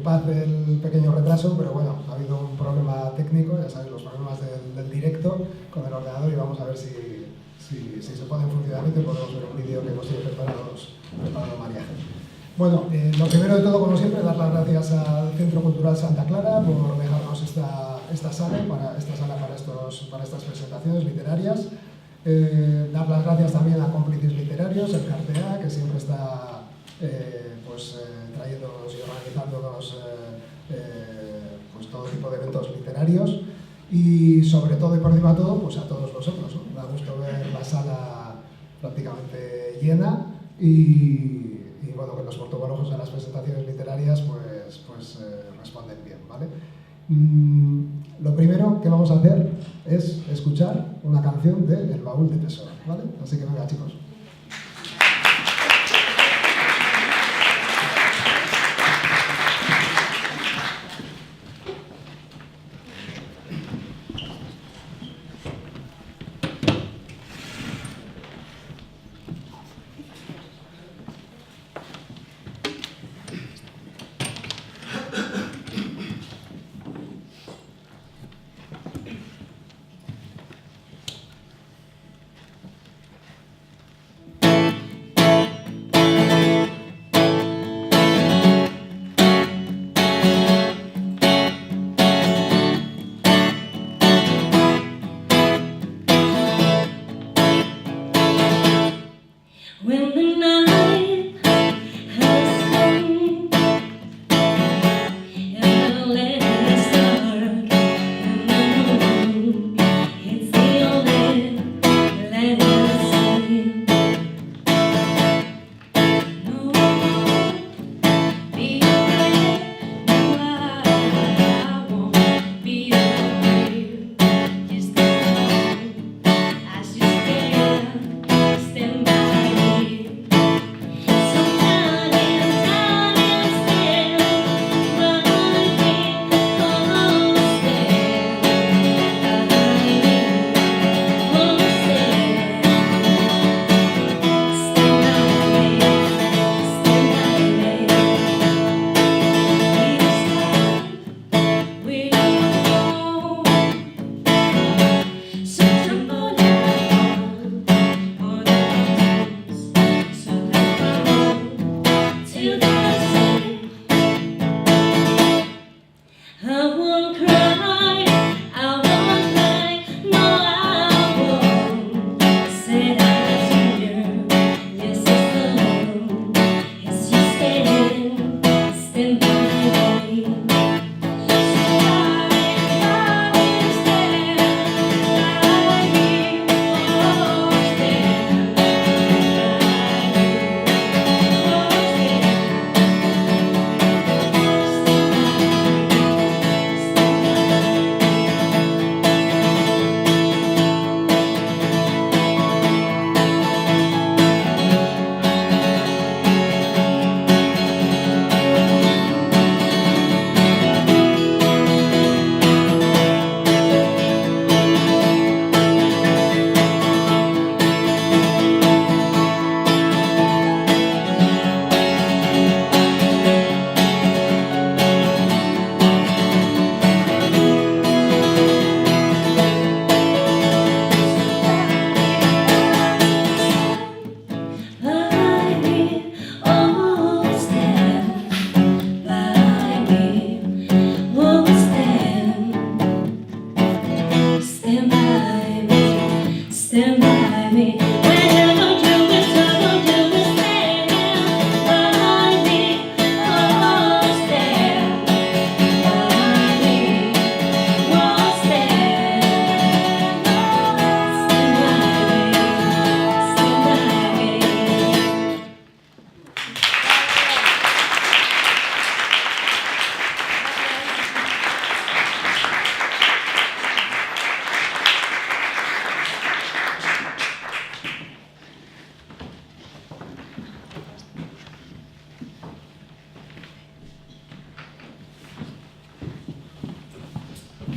disculpad el pequeño retraso, pero bueno, ha habido un problema técnico, ya sabéis, los problemas del directo con el ordenador, y vamos a ver si se pone en funcionamiento y podemos ver un vídeo que hemos preparado María. Bueno, lo primero de todo, como siempre, dar las gracias al Centro Cultural Santa Clara por dejarnos esta sala para estas presentaciones literarias. Dar las gracias también a Cómplices Literarios, el Cartea, que siempre está trayéndonos y organizándonos todo tipo de eventos literarios, y sobre todo y por encima de todo, pues a todos vosotros, ¿no? Me da gusto ver la sala prácticamente llena y bueno, que los portavoces de las presentaciones literarias responden bien, ¿vale? Lo primero que vamos a hacer es escuchar una canción de El Baúl de Tesoro, ¿vale? Así que venga, chicos.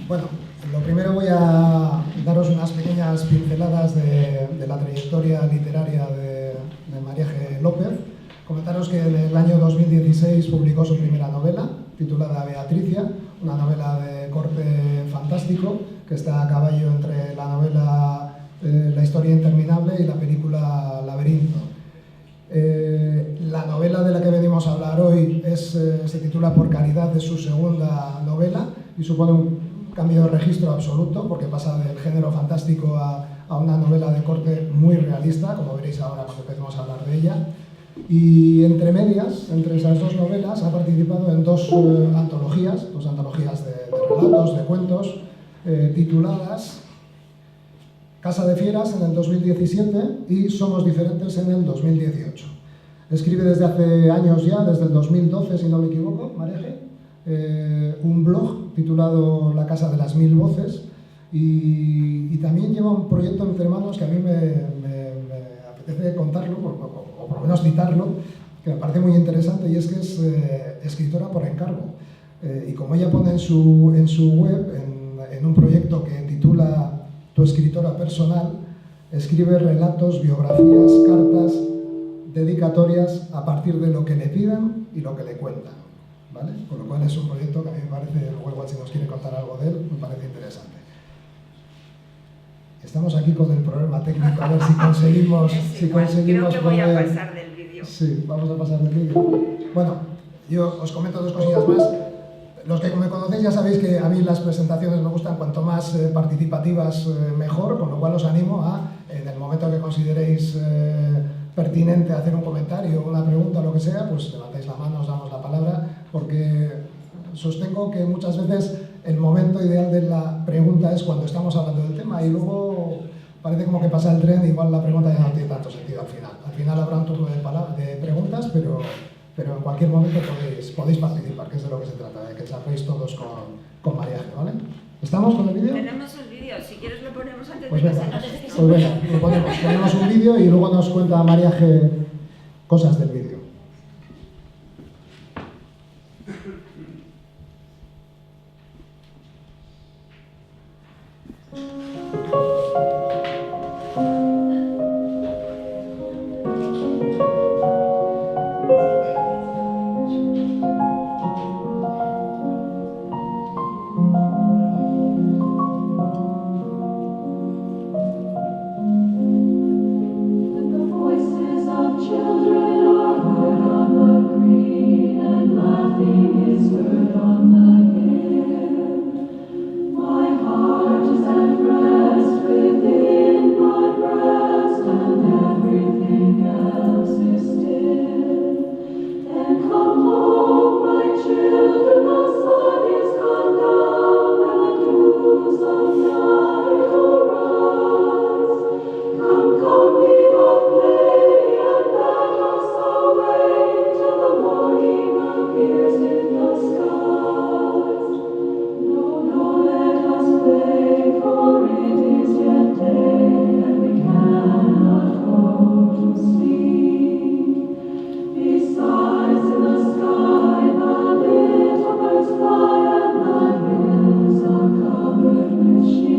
Bueno, lo primero voy a daros unas pequeñas pinceladas de la trayectoria literaria de María G. López. Comentaros que en el año 2016 publicó su primera novela, titulada Beatricia, una novela de corte fantástico que está a caballo entre la novela La historia interminable y la película Laberinto. La novela de la que venimos a hablar hoy se titula Por caridad, es su segunda novela y supone un cambio de registro absoluto porque pasa del género fantástico a una novela de corte muy realista, como veréis ahora cuando empecemos a hablar de ella. Y entre medias, entre esas dos novelas, ha participado en dos antologías de relatos, de cuentos, tituladas Casa de Fieras en el 2017 y Somos Diferentes en el 2018. Escribe desde hace años ya, desde el 2012, si no me equivoco, Mareje, un blog titulado La Casa de las Mil Voces y también lleva un proyecto entre manos que a mí me apetece contarlo, o por lo menos citarlo, que me parece muy interesante, y es que es escritora por encargo. Y como ella pone en su web, en un proyecto que titula Tu escritora personal, escribe relatos, biografías, cartas, dedicatorias a partir de lo que le piden y lo que le cuentan, ¿vale? Con lo cual es un proyecto que a mí me parece, luego igual si nos quiere contar algo de él, me parece interesante. Estamos aquí con el problema técnico, a ver si conseguimos... Creo que voy a pasar del vídeo. Sí, vamos a pasar del vídeo. Bueno, yo os comento dos cosillas más. Los que me conocéis ya sabéis que a mí las presentaciones me gustan cuanto más participativas mejor, con lo cual os animo a, en el momento que consideréis pertinente hacer un comentario, una pregunta o lo que sea, pues levantáis la mano, os damos la palabra, porque sostengo que muchas veces el momento ideal de la pregunta es cuando estamos hablando del tema y luego parece como que pasa el tren, igual la pregunta ya no tiene tanto sentido al final. Al final habrá un turno de preguntas, pero en cualquier momento podéis participar, que es de lo que se trata, de que charléis todos con Mariaje, ¿vale? ¿Estamos con el vídeo? Tenemos el vídeo, si quieres lo ponemos antes pues de venga, que se... pues venga, lo ponemos un vídeo y luego nos cuenta Mariaje cosas del vídeo. Machine.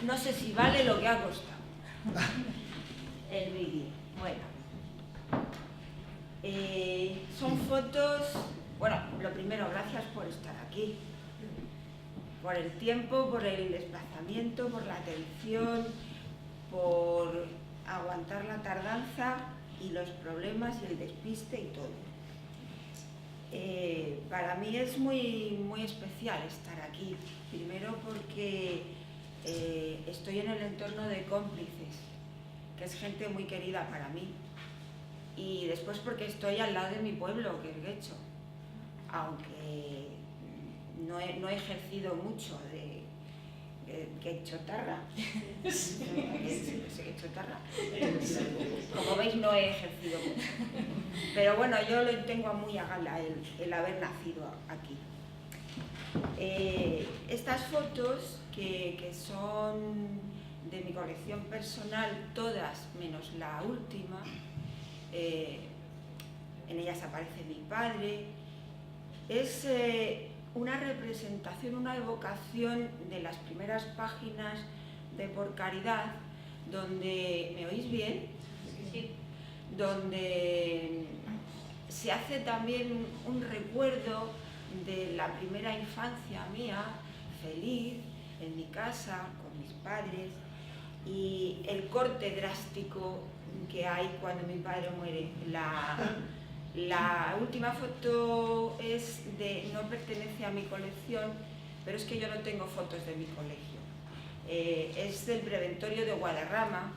no sé si vale lo que ha costado el vídeo. Bueno, son fotos. Bueno, lo primero, gracias por estar aquí, por el tiempo, por el desplazamiento, por la atención, por aguantar la tardanza y los problemas y el despiste y todo. Para mí es muy especial estar aquí, primero porque estoy en el entorno de cómplices, que es gente muy querida para mí, y después porque estoy al lado de mi pueblo, que es Guecho, aunque no he ejercido mucho de Guechotarra. Guechotarra. Como veis, no he ejercido mucho. Pero bueno, yo lo tengo muy a gala el haber nacido aquí. Estas fotos, que son de mi colección personal, todas menos la última, en ellas aparece mi padre, es una representación, una evocación de las primeras páginas de Por Caridad, donde, ¿me oís bien? Sí. Donde se hace también un recuerdo de la primera infancia mía, feliz, en mi casa, con mis padres, y el corte drástico que hay cuando mi padre muere. La última foto no pertenece a mi colección, pero es que yo no tengo fotos de mi colegio. Es del Preventorio de Guadarrama,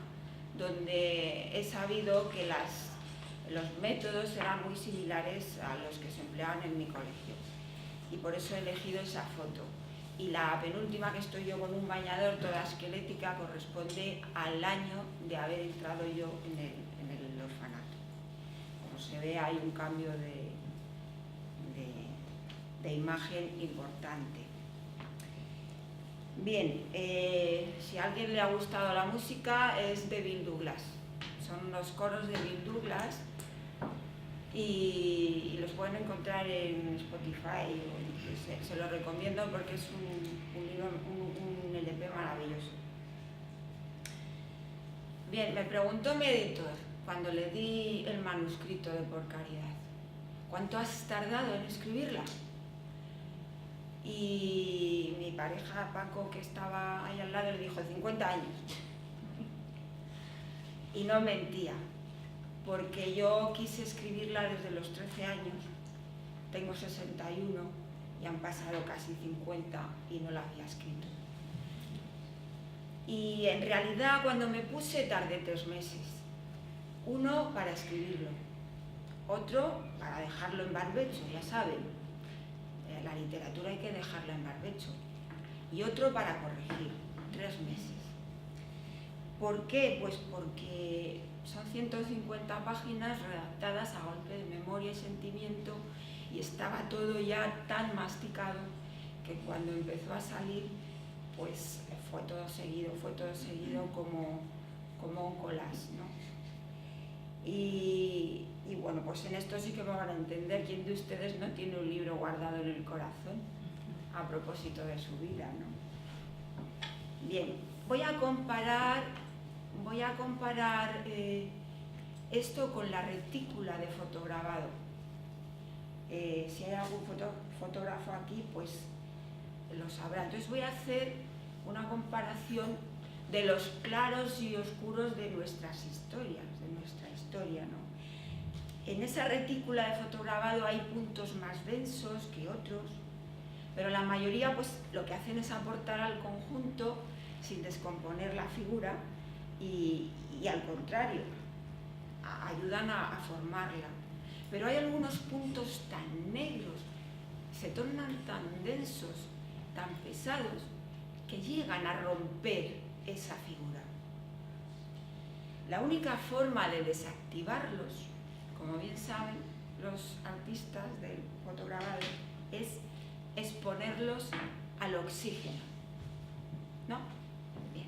donde he sabido que los métodos eran muy similares a los que se empleaban en mi colegio. Y por eso he elegido esa foto. Y la penúltima, que estoy yo con un bañador toda esquelética, corresponde al año de haber entrado yo en el orfanato. Como se ve, hay un cambio de imagen importante. Bien, si a alguien le ha gustado la música, es de Bill Douglas. Son los coros de Bill Douglas y los pueden encontrar en Spotify. Se lo recomiendo porque es un LP maravilloso. Bien, me preguntó mi editor cuando le di el manuscrito de Por Caridad: ¿cuánto has tardado en escribirla? Y mi pareja Paco, que estaba ahí al lado, le dijo 50 años. Y no mentía, porque yo quise escribirla desde los 13 años, tengo 61 y han pasado casi 50 y no la había escrito. Y en realidad cuando me puse tardé 3 meses. Uno para escribirlo, otro para dejarlo en barbecho, ya saben. La literatura hay que dejarla en barbecho. Y otro para corregir, 3 meses. ¿Por qué? Pues porque son 150 páginas redactadas a golpe de memoria y sentimiento, y estaba todo ya tan masticado que cuando empezó a salir, pues fue todo seguido como un collage, ¿no? Y bueno, pues en esto sí que me van a entender. ¿Quién de ustedes no tiene un libro guardado en el corazón a propósito de su vida, ¿no? Bien, voy a comparar esto con la retícula de fotograbado. Si hay algún fotógrafo aquí, pues lo sabrá. Entonces voy a hacer una comparación de los claros y oscuros de nuestras historias, de nuestra historia, ¿no? En esa retícula de fotograbado hay puntos más densos que otros, pero la mayoría pues lo que hacen es aportar al conjunto sin descomponer la figura y al contrario, ayudan a formarla. Pero hay algunos puntos tan negros, se tornan tan densos, tan pesados, que llegan a romper esa figura. La única forma de desactivarlos, como bien saben los artistas del fotograbado, es exponerlos al oxígeno, ¿no? Bien.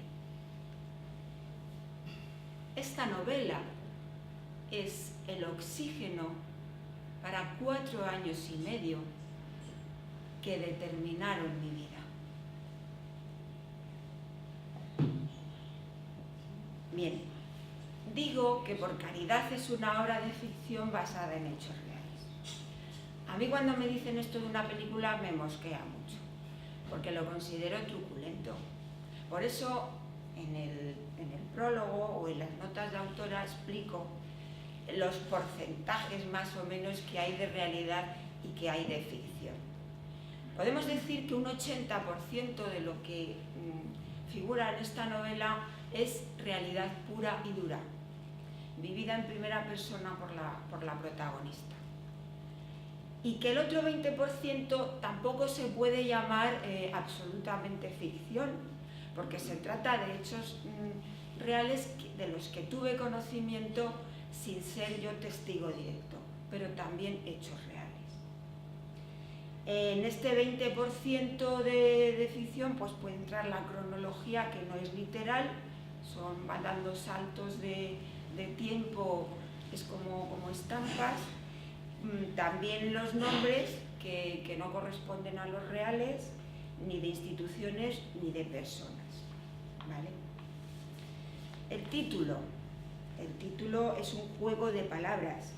Esta novela es el oxígeno para 4 años y medio que determinaron mi vida. Bien, digo que Por Caridad es una obra de ficción basada en hechos reales. A mí cuando me dicen esto de una película me mosquea mucho, porque lo considero truculento. Por eso en el prólogo o en las notas de autora explico los porcentajes más o menos que hay de realidad y que hay de ficción. Podemos decir que un 80% de lo que figura en esta novela es realidad pura y dura, vivida en primera persona por la protagonista. Y que el otro 20% tampoco se puede llamar absolutamente ficción, porque se trata de hechos reales de los que tuve conocimiento sin ser yo testigo directo, pero también hechos reales. En este 20% de ficción pues puede entrar la cronología, que no es literal, van dando saltos de tiempo, es como estampas. También los nombres que no corresponden a los reales, ni de instituciones ni de personas, ¿vale? El título es un juego de palabras.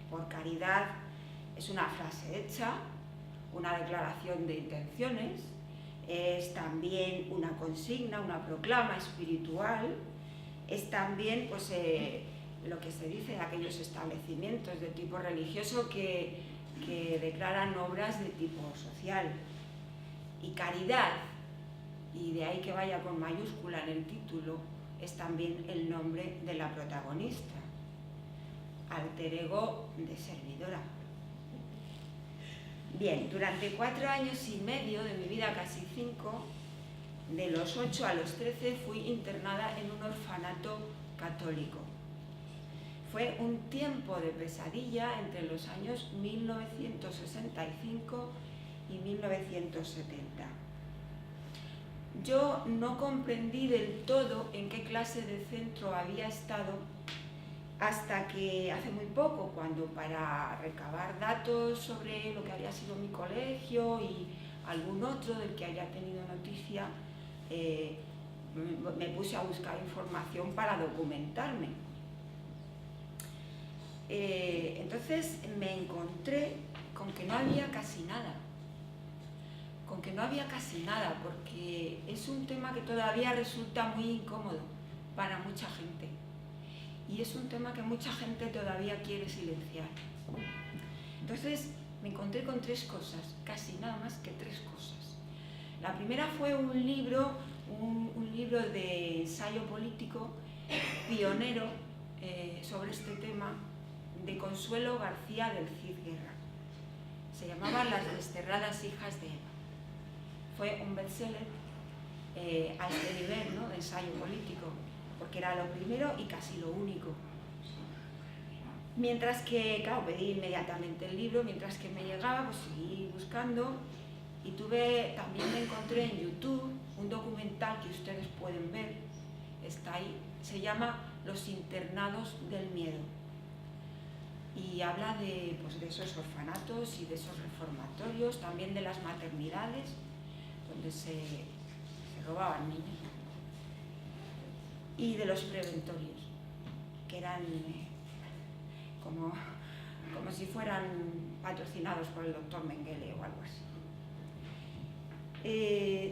Por caridad es una frase hecha, una declaración de intenciones, es también una consigna, una proclama espiritual, es también pues, lo que se dice de aquellos establecimientos de tipo religioso que declaran obras de tipo social. Y caridad, y de ahí que vaya con mayúscula en el título, es también el nombre de la protagonista, alter ego de servidora. Bien, durante 4 años y medio de mi vida, casi 5, de los 8 a los 13 fui internada en un orfanato católico. Fue un tiempo de pesadilla entre los años 1965 y 1970. Yo no comprendí del todo en qué clase de centro había estado hasta que hace muy poco, cuando para recabar datos sobre lo que había sido mi colegio y algún otro del que haya tenido noticia, me puse a buscar información para documentarme. Entonces me encontré con que no había casi nada. Porque es un tema que todavía resulta muy incómodo para mucha gente. Y es un tema que mucha gente todavía quiere silenciar. Entonces me encontré con 3 cosas, casi nada más que 3 cosas. La primera fue un libro de ensayo político pionero sobre este tema, de Consuelo García del Cid Guerra. Se llamaba Las desterradas hijas de Eva. Fue un bestseller a este nivel, ¿no?, de ensayo político, porque era lo primero y casi lo único. Mientras que, claro, pedí inmediatamente el libro, mientras que me llegaba, pues seguí buscando y también me encontré en YouTube un documental que ustedes pueden ver, está ahí, se llama Los internados del miedo. Y habla de esos orfanatos y de esos reformatorios, también de las maternidades, donde se robaban niños, y de los preventorios, que eran como si fueran patrocinados por el doctor Mengele o algo así.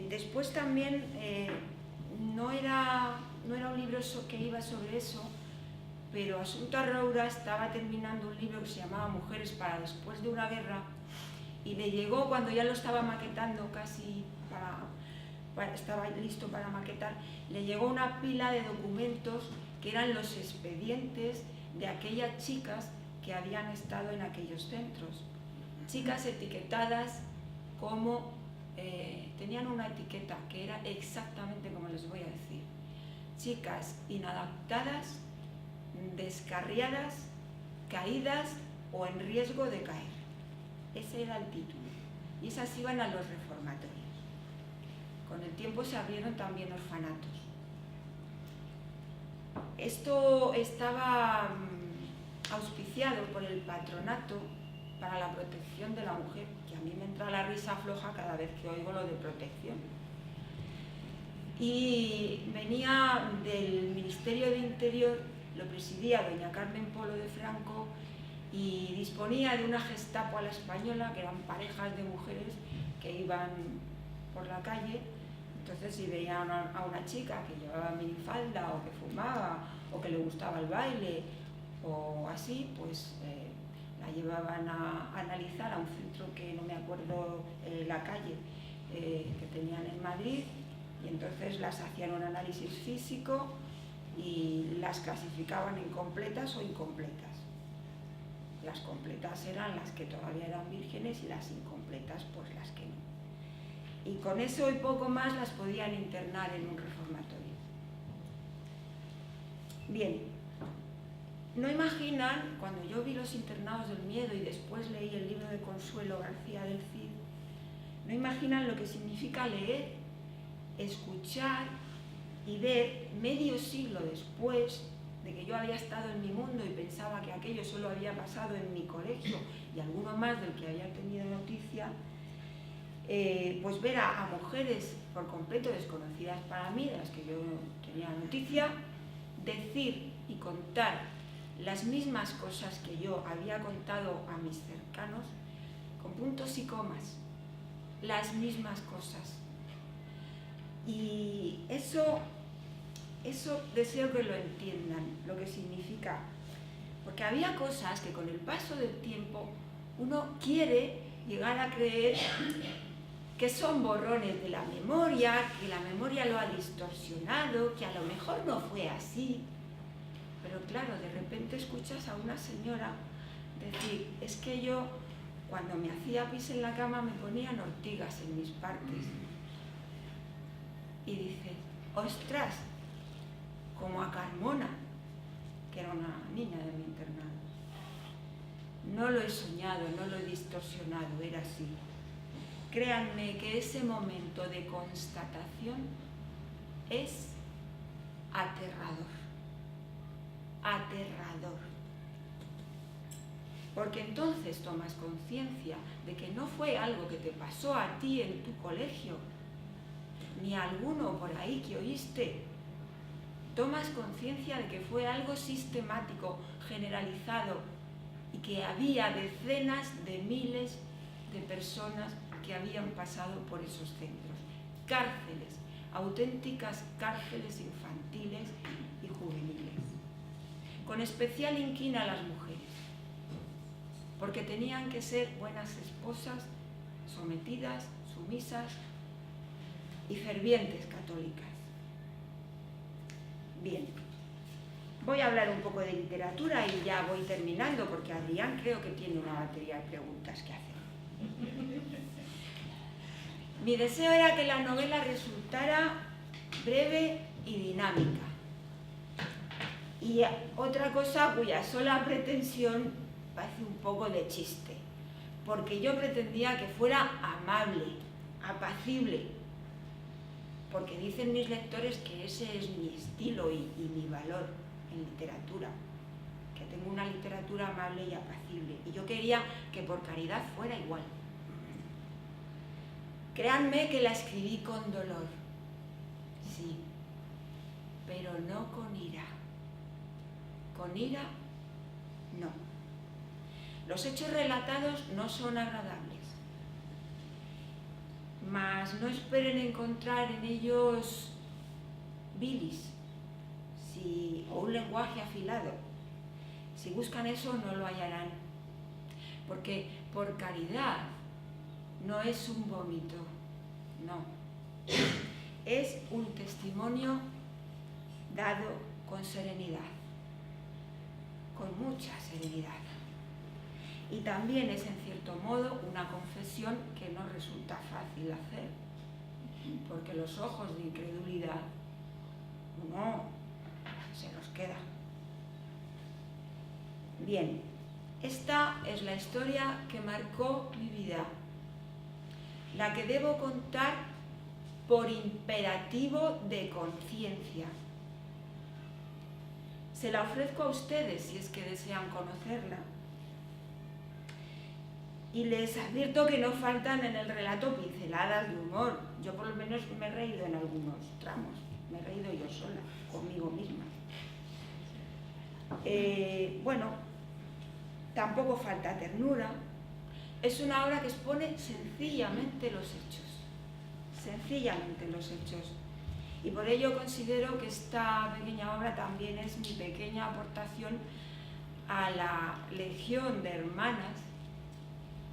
Después también no era un libro que iba sobre eso, pero Asunta Roura estaba terminando un libro que se llamaba Mujeres para después de una guerra, y le llegó, cuando ya lo estaba maquetando, casi estaba listo para maquetar, le llegó una pila de documentos que eran los expedientes de aquellas chicas que habían estado en aquellos centros. Chicas etiquetadas como, tenían una etiqueta que era exactamente como les voy a decir: chicas inadaptadas, descarriadas, caídas o en riesgo de caer. Ese era el título. Y esas iban a los reformatorios. Con el tiempo se abrieron también orfanatos. Esto estaba auspiciado por el Patronato para la Protección de la Mujer, que a mí me entra la risa floja cada vez que oigo lo de protección. y venía del Ministerio de Interior, lo presidía doña Carmen Polo de Franco y disponía de una Gestapo a la española, que eran parejas de mujeres que iban por la calle. Entonces, si veían a una chica que llevaba minifalda o que fumaba o que le gustaba el baile o así, pues la llevaban a analizar a un centro que no me acuerdo la calle que tenían en Madrid, y entonces las hacían un análisis físico y las clasificaban en completas o incompletas. Las completas eran las que todavía eran vírgenes y las incompletas pues las que no. Y con eso y poco más las podían internar en un reformatorio. Bien, no imaginan, cuando yo vi Los internados del miedo y después leí el libro de Consuelo García del Cid, no imaginan lo que significa leer, escuchar y ver medio siglo después de que yo había estado en mi mundo y pensaba que aquello solo había pasado en mi colegio y alguno más del que había tenido noticia, pues ver a mujeres por completo desconocidas para mí, de las que yo tenía noticia, decir y contar las mismas cosas que yo había contado a mis cercanos, con puntos y comas, las mismas cosas. Y eso deseo que lo entiendan, lo que significa. Porque había cosas que con el paso del tiempo uno quiere llegar a creer que son borrones de la memoria, que la memoria lo ha distorsionado, que a lo mejor no fue así. Pero claro, de repente escuchas a una señora decir, es que yo cuando me hacía pis en la cama me ponían ortigas en mis partes. Y dices, ostras, como a Carmona, que era una niña de mi internado. No lo he soñado, no lo he distorsionado, era así. Créanme que ese momento de constatación es aterrador. Aterrador. Porque entonces tomas conciencia de que no fue algo que te pasó a ti en tu colegio, ni a alguno por ahí que oíste. Tomas conciencia de que fue algo sistemático, generalizado, y que había decenas de miles de personas que habían pasado por esos centros. Cárceles, auténticas cárceles infantiles y juveniles. Con especial inquina a las mujeres, porque tenían que ser buenas esposas, sometidas, sumisas y fervientes católicas. Bien, voy a hablar un poco de literatura y ya voy terminando, porque Adrián creo que tiene una batería de preguntas que hacer. Mi deseo era que la novela resultara breve y dinámica. Y otra cosa cuya sola pretensión parece un poco de chiste, porque yo pretendía que fuera amable, apacible, porque dicen mis lectores que ese es mi estilo y mi valor en literatura, que tengo una literatura amable y apacible, y yo quería que Por caridad fuera igual. Créanme que la escribí con dolor, sí, pero no con ira. Con ira, no. Los hechos relatados no son agradables, mas no esperen encontrar en ellos bilis o un lenguaje afilado. Si buscan eso, no lo hallarán, porque Por caridad no es un vómito, no. Es un testimonio dado con serenidad, con mucha serenidad. Y también es, en cierto modo, una confesión que no resulta fácil hacer, porque los ojos de incredulidad no se nos queda. Bien, esta es la historia que marcó mi vida, la que debo contar por imperativo de conciencia. Se la ofrezco a ustedes si es que desean conocerla. Y les advierto que no faltan en el relato pinceladas de humor. Yo por lo menos me he reído en algunos tramos, me he reído yo sola, conmigo misma. Bueno, tampoco falta ternura. Es una obra que expone sencillamente los hechos, y por ello considero que esta pequeña obra también es mi pequeña aportación a la legión de hermanas,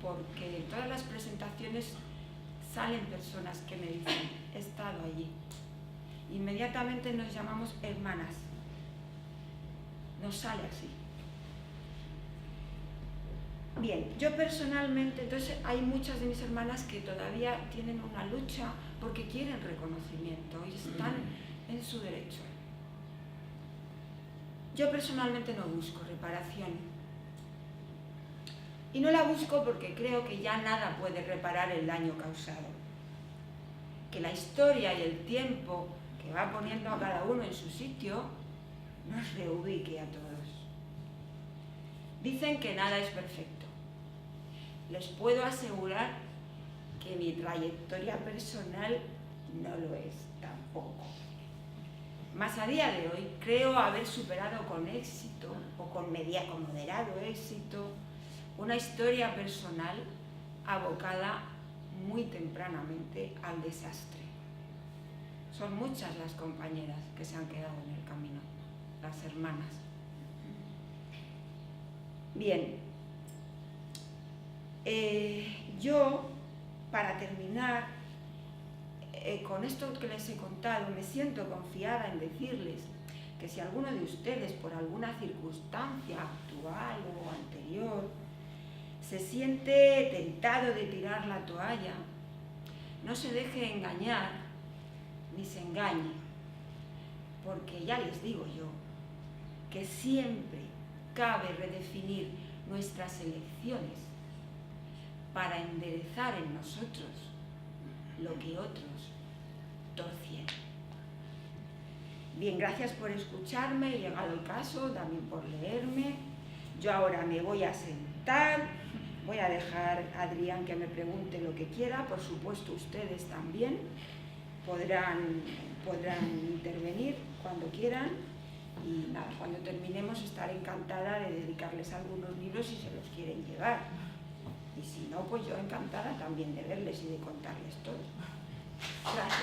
porque en todas las presentaciones salen personas que me dicen, he estado allí. Inmediatamente nos llamamos hermanas, nos sale así. Bien, yo personalmente, entonces hay muchas de mis hermanas que todavía tienen una lucha porque quieren reconocimiento y están en su derecho. Yo personalmente no busco reparación. Y no la busco porque creo que ya nada puede reparar el daño causado. Que la historia y el tiempo que va poniendo a cada uno en su sitio nos reubique a todos. Dicen que nada es perfecto. Les puedo asegurar que mi trayectoria personal no lo es tampoco. Más a día de hoy, creo haber superado con éxito, o con moderado éxito, una historia personal abocada muy tempranamente al desastre. Son muchas las compañeras que se han quedado en el camino, las hermanas. Bien. Yo, para terminar, con esto que les he contado, me siento confiada en decirles que si alguno de ustedes, por alguna circunstancia actual o anterior, se siente tentado de tirar la toalla, no se deje engañar ni se engañe, porque ya les digo yo que siempre cabe redefinir nuestras elecciones para enderezar en nosotros lo que otros torcieron. Bien, gracias por escucharme, llegado el caso, también por leerme. Yo ahora me voy a sentar, voy a dejar a Adrián que me pregunte lo que quiera, por supuesto ustedes también podrán intervenir cuando quieran, y nada, cuando terminemos estaré encantada de dedicarles algunos libros si se los quieren llevar. Y si no, pues yo encantada también de verles y de contarles todo. Gracias.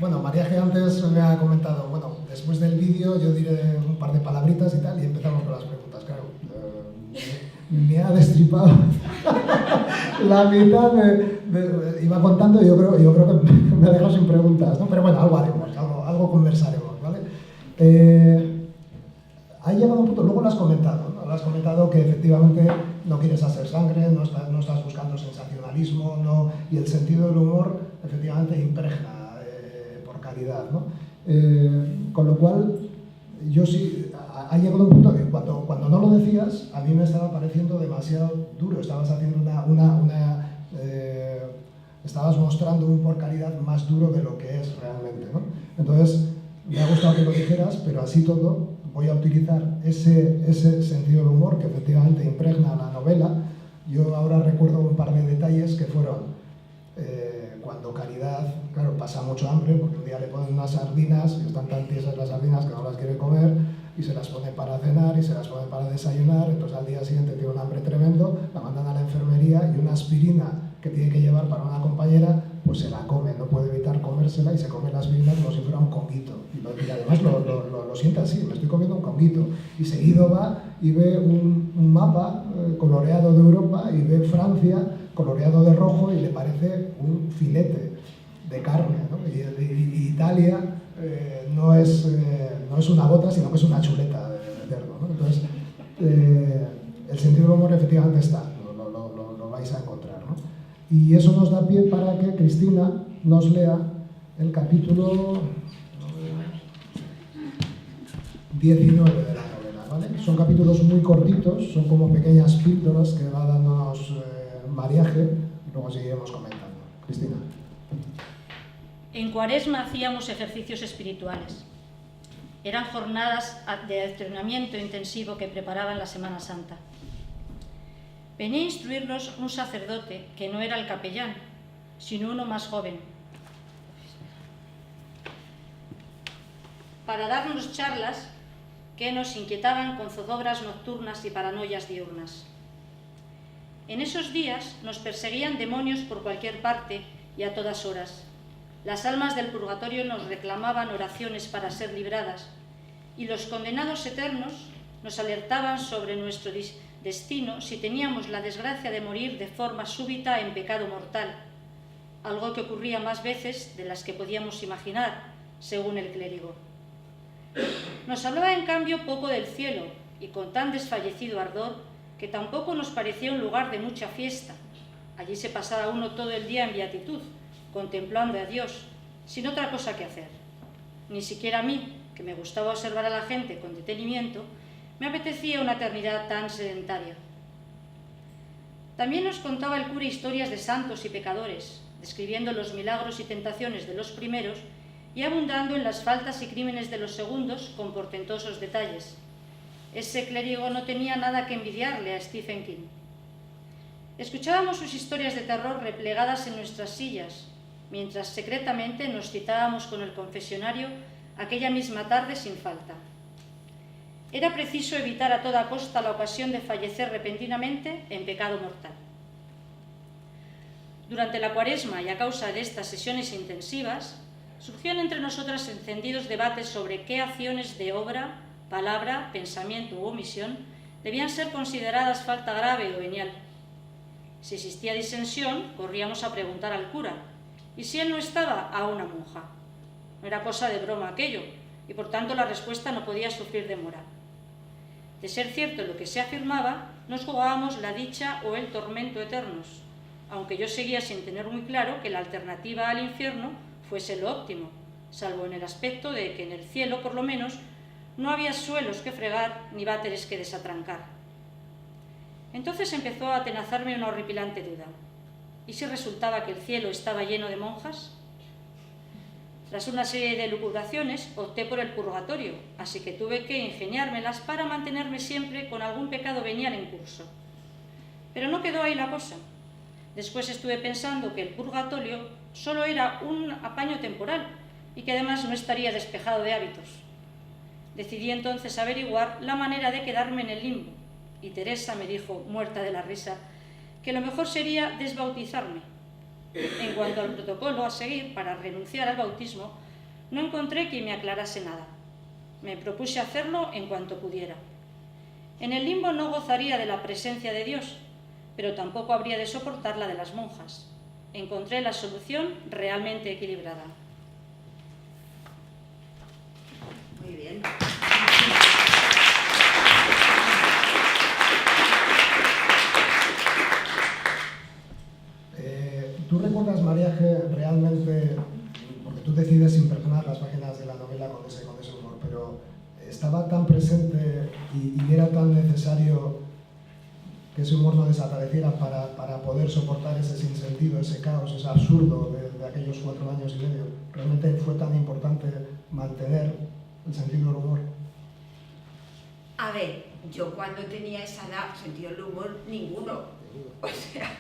Bueno, María G. antes me ha comentado, bueno, después del vídeo yo diré un par de palabritas y tal, y empezamos con las preguntas. Claro, me ha destripado la mitad iba contando y yo creo que me ha dejado sin preguntas, ¿no? Pero bueno, algo haremos, algo conversaremos, ¿vale? Ha llegado un punto, luego lo has comentado, ¿no? Lo has comentado que efectivamente no quieres hacer sangre, no estás buscando sensacionalismo, no, y el sentido del humor efectivamente impregna por calidad, ¿no? Con lo cual, yo sí, ha llegado un punto que cuando no lo decías, a mí me estaba pareciendo demasiado duro, estabas haciendo estabas mostrando un por calidad más duro de lo que es realmente, ¿no? Entonces, me ha gustado que lo dijeras, pero así todo voy a utilizar ese sentido del humor que efectivamente impregna la novela. Yo ahora recuerdo un par de detalles que fueron cuando Caridad, claro, pasa mucho hambre porque un día le ponen unas sardinas y están tan tiesas las sardinas que no las quiere comer, y se las pone para cenar y se las pone para desayunar, entonces al día siguiente tiene un hambre tremendo, la mandan a la enfermería y una aspirina que tiene que llevar para una compañera, pues se la come, no puede evitar comérsela y se come la aspirina como si fuera un conguito. Y además lo siente así, me estoy comiendo un conguito. Y seguido va y ve un mapa coloreado de Europa y ve Francia coloreado de rojo y le parece un filete de carne, ¿no? Y Italia no es una bota, sino que es una chuleta de cerdo, ¿no? Entonces, el sentido del humor efectivamente está, lo vais a encontrar, ¿no? Y eso nos da pie para que Cristina nos lea el capítulo 19 de la novela, ¿vale? Son capítulos muy cortitos, son como pequeñas píldoras que va dándonos María G. Luego seguiremos comentando. Cristina. En Cuaresma hacíamos ejercicios espirituales. Eran jornadas de entrenamiento intensivo que preparaban la Semana Santa. Venía a instruirnos un sacerdote que no era el capellán, sino uno más joven, para darnos charlas que nos inquietaban con zozobras nocturnas y paranoias diurnas. En esos días nos perseguían demonios por cualquier parte y a todas horas. Las almas del purgatorio nos reclamaban oraciones para ser libradas, y los condenados eternos nos alertaban sobre nuestro destino si teníamos la desgracia de morir de forma súbita en pecado mortal, algo que ocurría más veces de las que podíamos imaginar, según el clérigo. Nos hablaba en cambio poco del cielo, y con tan desfallecido ardor que tampoco nos parecía un lugar de mucha fiesta. Allí se pasaba uno todo el día en beatitud, contemplando a Dios, sin otra cosa que hacer. Ni siquiera a mí, que me gustaba observar a la gente con detenimiento, me apetecía una eternidad tan sedentaria. También nos contaba el cura historias de santos y pecadores, describiendo los milagros y tentaciones de los primeros y abundando en las faltas y crímenes de los segundos con portentosos detalles. Ese clérigo no tenía nada que envidiarle a Stephen King. Escuchábamos sus historias de terror replegadas en nuestras sillas, mientras secretamente nos citábamos con el confesionario aquella misma tarde sin falta. Era preciso evitar a toda costa la ocasión de fallecer repentinamente en pecado mortal. Durante la Cuaresma y a causa de estas sesiones intensivas, surgían entre nosotras encendidos debates sobre qué acciones de obra, palabra, pensamiento u omisión debían ser consideradas falta grave o venial. Si existía disensión, corríamos a preguntar al cura, y si él no estaba, a una monja. No era cosa de broma aquello, y por tanto la respuesta no podía sufrir demora. De ser cierto lo que se afirmaba, nos jugábamos la dicha o el tormento eternos, aunque yo seguía sin tener muy claro que la alternativa al infierno fuese lo óptimo, salvo en el aspecto de que en el cielo, por lo menos, no había suelos que fregar ni váteres que desatrancar. Entonces empezó a atenazarme una horripilante duda. ¿Y si resultaba que el cielo estaba lleno de monjas? Tras una serie de lucubraciones, opté por el purgatorio, así que tuve que ingeniármelas para mantenerme siempre con algún pecado venial en curso. Pero no quedó ahí la cosa. Después estuve pensando que el purgatorio solo era un apaño temporal y que además no estaría despejado de hábitos. Decidí entonces averiguar la manera de quedarme en el limbo, y Teresa me dijo, muerta de la risa, que lo mejor sería desbautizarme. En cuanto al protocolo a seguir para renunciar al bautismo, no encontré quien me aclarase nada. Me propuse hacerlo en cuanto pudiera. En el limbo no gozaría de la presencia de Dios, pero tampoco habría de soportar la de las monjas. Encontré la solución realmente equilibrada. Muy bien. ¿Tú recuerdas, María, que realmente, porque tú decides impersonar las páginas de la novela con ese humor, pero estaba tan presente y era tan necesario que ese humor no desapareciera para poder soportar ese sinsentido, ese caos, ese absurdo de aquellos 4 años y medio? ¿Realmente fue tan importante mantener el sentido del humor? A ver, yo cuando tenía esa edad, sentido del humor, ninguno. O sea,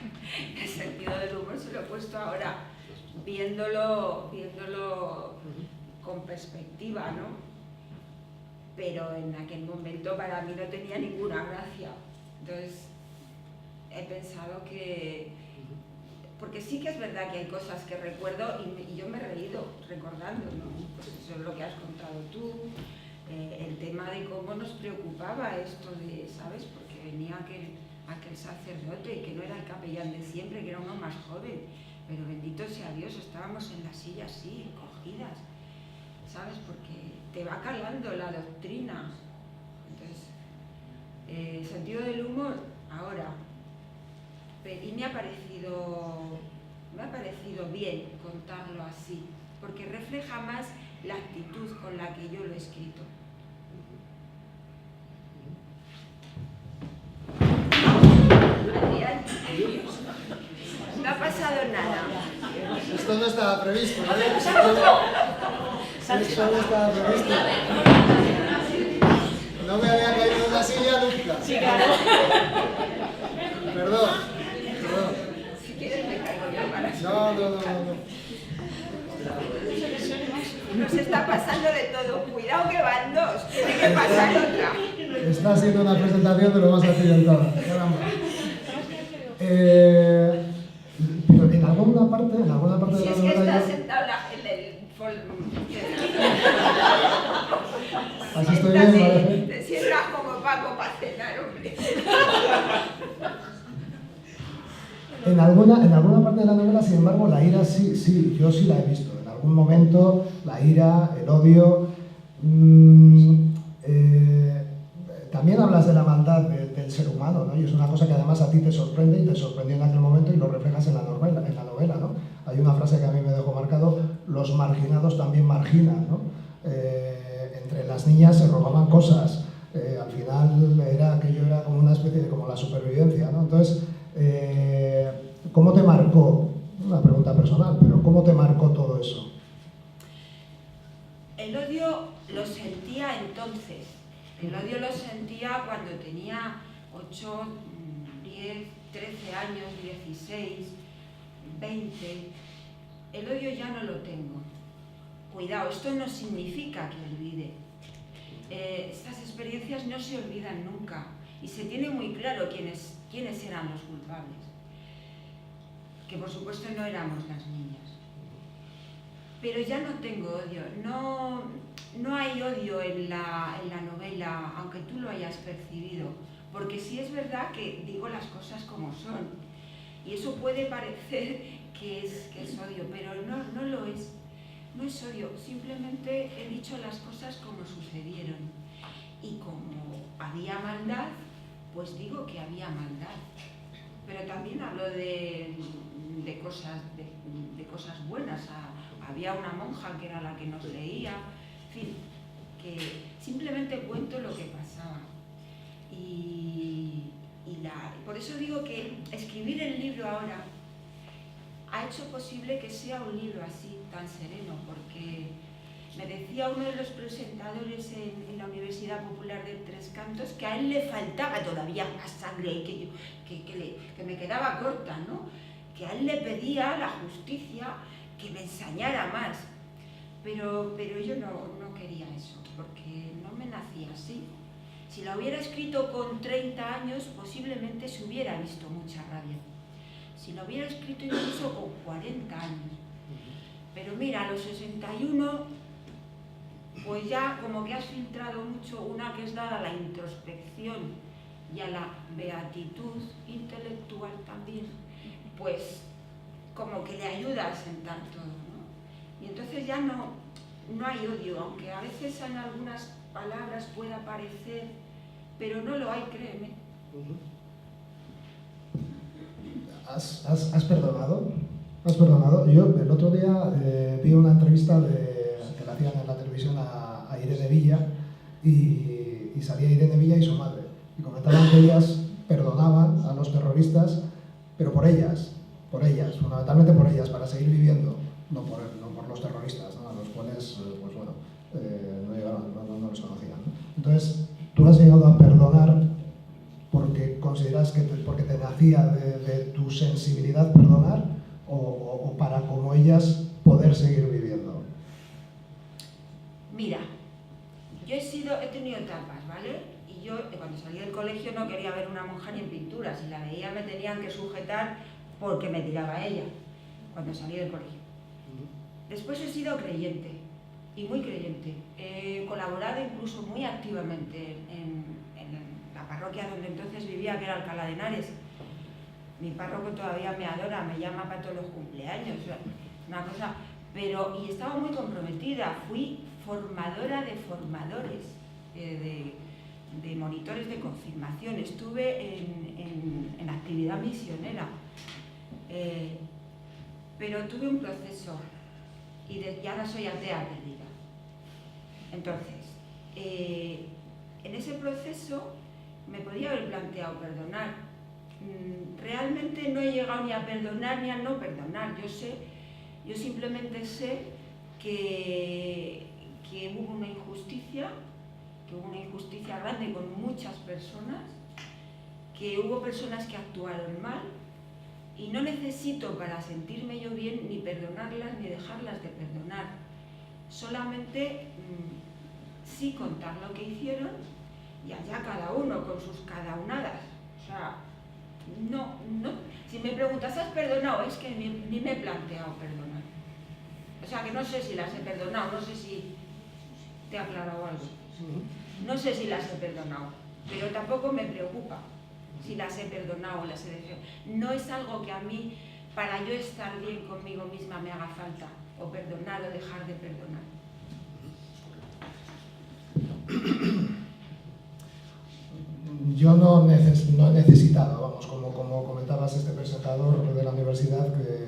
el sentido del humor se lo he puesto ahora, viéndolo con perspectiva, ¿no? Pero en aquel momento para mí no tenía ninguna gracia. Entonces, he pensado que... Porque sí que es verdad que hay cosas que recuerdo y yo me he reído recordando, ¿no? Pues eso es lo que has contado tú, el tema de cómo nos preocupaba esto de, ¿sabes? Porque venía aquel sacerdote que no era el capellán de siempre, que era uno más joven, pero bendito sea Dios, estábamos en la silla así, encogidas, ¿sabes? Porque te va calando la doctrina. Entonces, el sentido del humor, ahora, y me ha parecido bien contarlo así, porque refleja más la actitud con la que yo lo he escrito. Adrián, no ha pasado nada. Esto no estaba previsto, ¿eh? Esto no estaba previsto. No me había caído en la silla nunca. Sí, claro. Perdón. Si quieres me caigo yo para... No. Nos está pasando de todo. Cuidado que van dos. Tiene que pasar otra. Está siendo una presentación de lo más accidentada. Caramba. Pero en alguna parte de Si la es que novela está sentado en el... Así estoy bien, parece. Te sientas como Paco para cenar, hombre. En alguna parte de la novela, sin embargo, la ira sí, yo sí la he visto. En algún momento, la ira, el odio... también hablas de la maldad del ser humano, ¿no? Y es una cosa que además a ti te sorprende y te sorprendió en aquel momento y lo reflejas en la novela, ¿no? Hay una frase que a mí me dejó marcado: los marginados también marginan, ¿no? Entre las niñas se robaban cosas, al final aquello era como una especie de como la supervivencia, ¿no? Entonces, ¿cómo te marcó? Una pregunta personal, pero ¿cómo te marcó todo eso? El odio lo sentía entonces. El odio lo sentía cuando tenía 8, 10, 13 años, 16, 20. El odio ya no lo tengo. Cuidado, esto no significa que olvide. Estas experiencias no se olvidan nunca y se tiene muy claro quiénes eran los culpables. Que por supuesto no éramos las niñas. Pero ya no tengo odio, no hay odio en la novela, aunque tú lo hayas percibido, porque sí es verdad que digo las cosas como son, y eso puede parecer que es odio, pero no lo es, no es odio, simplemente he dicho las cosas como sucedieron, y como había maldad, pues digo que había maldad, pero también hablo de cosas buenas. Había una monja que era la que nos leía, en fin, que simplemente cuento lo que pasaba. Por eso digo que escribir el libro ahora ha hecho posible que sea un libro así, tan sereno, porque me decía uno de los presentadores en la Universidad Popular de Tres Cantos que a él le faltaba todavía más sangre y que me quedaba corta, ¿no? Que a él le pedía la justicia que me ensañara más, pero yo no quería eso, porque no me nacía así. Si la hubiera escrito con 30 años, posiblemente se hubiera visto mucha rabia. Si la hubiera escrito incluso con 40 años. Pero mira, a los 61, pues ya como que has filtrado mucho, una que es dada a la introspección y a la beatitud intelectual también, pues como que le ayuda a sentar todo, ¿no? Y entonces ya no hay odio, aunque a veces en algunas palabras pueda parecer, pero no lo hay, créeme. ¿Has perdonado? ¿Has perdonado? Yo el otro día vi una entrevista que le hacían en la televisión a Irene Villa y salía Irene Villa y su madre. Y comentaban que ellas perdonaban a los terroristas, pero por ellas, fundamentalmente por ellas, para seguir viviendo, no por los terroristas, ¿no? A los cuales, pues bueno, no les conocían, ¿no? Entonces, tú has llegado a perdonar porque consideras porque te nacía de tu sensibilidad perdonar o para como ellas poder seguir viviendo. Mira, yo he tenido etapas, ¿vale? Y yo cuando salí del colegio no quería ver una monja ni en pintura, si la veía me tenían que sujetar porque me tiraba ella cuando salí del colegio. Después he sido creyente, y muy creyente. He colaborado incluso muy activamente en la parroquia donde entonces vivía, que era Alcalá de Henares. Mi párroco todavía me adora, me llama para todos los cumpleaños, una cosa, y estaba muy comprometida. Fui formadora de formadores, de monitores de confirmación, estuve en actividad misionera, pero tuve un proceso y ahora soy atea perdida. Entonces, en ese proceso me podía haber planteado perdonar. Realmente no he llegado ni a perdonar ni a no perdonar. Yo sé Yo simplemente sé que hubo una injusticia grande con muchas personas, que hubo personas que actuaron mal, y no necesito para sentirme yo bien ni perdonarlas ni dejarlas de perdonar. Solamente sí contar lo que hicieron y allá cada uno con sus cadaunadas. O sea, no. Si me preguntas, ¿has perdonado? Es que ni me he planteado perdonar. O sea, que no sé si las he perdonado, no sé si te ha aclarado algo. No sé si las he perdonado, pero tampoco me preocupa si las he perdonado o las he dejado. No es algo que a mí, para yo estar bien conmigo misma, me haga falta, o perdonar o dejar de perdonar. Yo no he necesitado, vamos, como comentabas, este presentador de la universidad, que